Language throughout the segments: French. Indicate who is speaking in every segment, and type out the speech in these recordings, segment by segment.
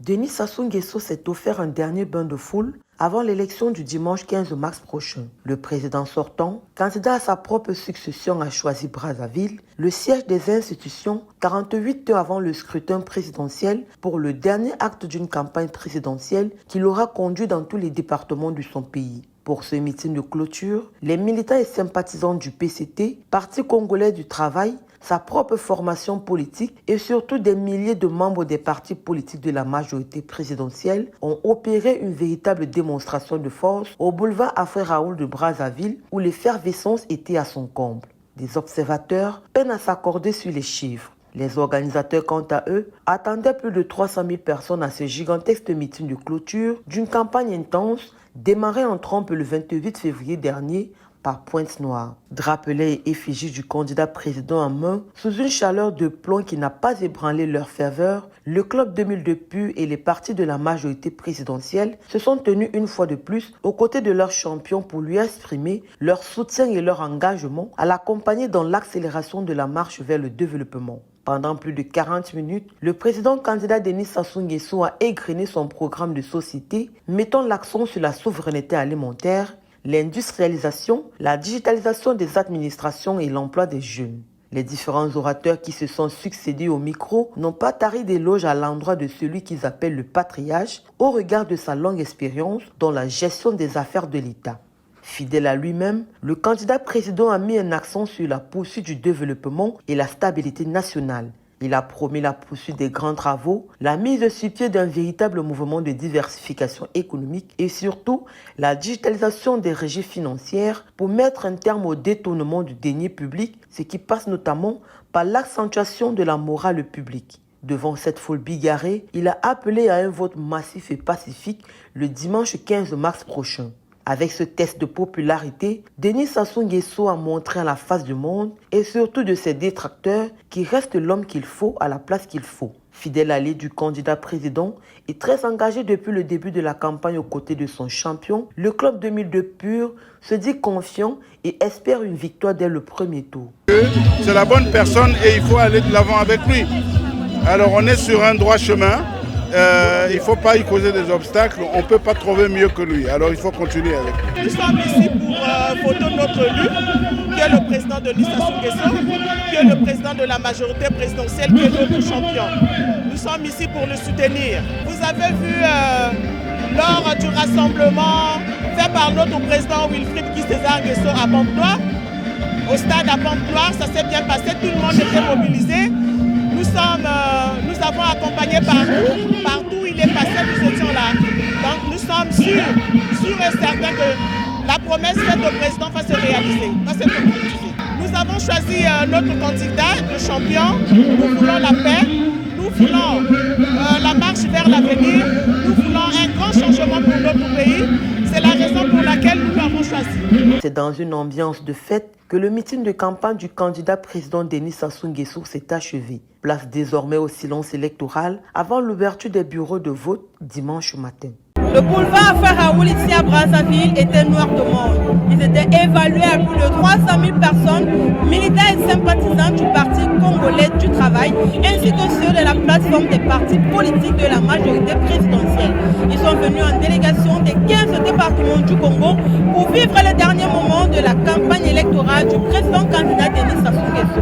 Speaker 1: Denis Sassou Nguesso s'est offert un dernier bain de foule avant l'élection du dimanche 15 mars prochain. Le président sortant, candidat à sa propre succession, a choisi Brazzaville, le siège des institutions, 48 heures avant le scrutin présidentiel pour le dernier acte d'une campagne présidentielle qui l'aura conduit dans tous les départements de son pays. Pour ce meeting de clôture, les militants et sympathisants du PCT, Parti congolais du travail, sa propre formation politique et surtout des milliers de membres des partis politiques de la majorité présidentielle ont opéré une véritable démonstration de force au boulevard Alfred Raoul de Brazzaville où l'effervescence était à son comble. Des observateurs peinent à s'accorder sur les chiffres. Les organisateurs, quant à eux, attendaient plus de 300 000 personnes à ce gigantesque meeting de clôture d'une campagne intense démarrée en trompe le 28 février dernier par Pointe-Noire. Drapelets et effigies du candidat président en main, sous une chaleur de plomb qui n'a pas ébranlé leur ferveur, le Club 2002 PUR et les partis de la majorité présidentielle se sont tenus une fois de plus aux côtés de leur champion pour lui exprimer leur soutien et leur engagement à l'accompagner dans l'accélération de la marche vers le développement. Pendant plus de 40 minutes, le président candidat Denis Sassou Nguesso a égrené son programme de société, mettant l'accent sur la souveraineté alimentaire, l'industrialisation, la digitalisation des administrations et l'emploi des jeunes. Les différents orateurs qui se sont succédés au micro n'ont pas tari d'éloges à l'endroit de celui qu'ils appellent le patriarche au regard de sa longue expérience dans la gestion des affaires de l'État. Fidèle à lui-même, le candidat président a mis un accent sur la poursuite du développement et la stabilité nationale. Il a promis la poursuite des grands travaux, la mise sur pied d'un véritable mouvement de diversification économique et surtout la digitalisation des régies financières pour mettre un terme au détournement du denier public, ce qui passe notamment par l'accentuation de la morale publique. Devant cette foule bigarrée, il a appelé à un vote massif et pacifique le dimanche 15 mars prochain. Avec ce test de popularité, Denis Sassou Nguesso a montré à la face du monde et surtout de ses détracteurs qu'il reste l'homme qu'il faut à la place qu'il faut. Fidèle allié du candidat président et très engagé depuis le début de la campagne aux côtés de son champion, le Club 2002 PUR se dit confiant et espère une victoire dès le premier tour.
Speaker 2: C'est la bonne personne et il faut aller de l'avant avec lui. Alors on est sur un droit chemin. Il ne faut pas y causer des obstacles, on ne peut pas trouver mieux que lui, alors il faut continuer avec lui.
Speaker 3: Nous sommes ici pour voter notre élu, qui est le président Denis Sassou Nguesso, qui est le président de la majorité présidentielle, qui est notre champion. Nous sommes ici pour le soutenir. Vous avez vu lors du rassemblement fait par notre président Wilfried César Nguesso à Pointe-Noire, au stade à Pointe-Noire, ça s'est bien passé, tout le monde était mobilisé. Nous avons accompagné partout où il est passé, nous étions là. Donc nous sommes sûrs et certains que la promesse faite au président va se réaliser, Nous avons choisi notre candidat, le champion. Nous voulons la paix, nous voulons la marche vers l'avenir, nous voulons un grand changement pour notre pays. C'est la raison pour laquelle nous l'avons choisi.
Speaker 1: C'est dans une ambiance de fête que le meeting de campagne du candidat président Denis Sassou Nguesso s'est achevé. Place désormais au silence électoral avant l'ouverture des bureaux de vote dimanche matin.
Speaker 4: Le boulevard Alfred Raoul ici à Brazzaville était noir de monde. Ils étaient évalués à plus de 300 000 personnes, militants et sympathisants du Parti congolais du travail, ainsi que ceux de la plateforme des partis politiques de la majorité présidentielle. Ils sont venus en délégation des 15 départements du Congo pour vivre les derniers moments de la campagne électorale du président candidat Denis Sassou Nguesso.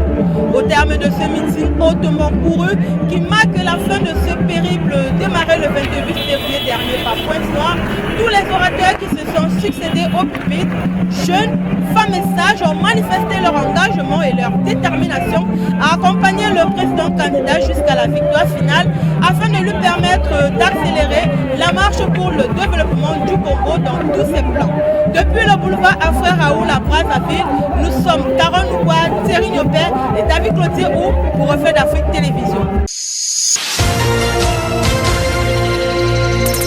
Speaker 4: Au terme de ce meeting hautement couru qui marque la fin de ce périple démarré le 28 février dernier par Pointe-Noire, tous les orateurs qui se sont succédés au pupitre, jeunes, femmes et sages, ont manifesté leur engagement et leur détermination à accompagner le président candidat jusqu'à la victoire finale afin de lui permettre d'accélérer la marche pour le développement du Congo dans tous ses plans. Depuis le boulevard Alfred Raoul à Brazzaville, nous sommes Caron Nouba, Thierry Nyopé et David Clotier pour Reflet d'Afrique Télévision.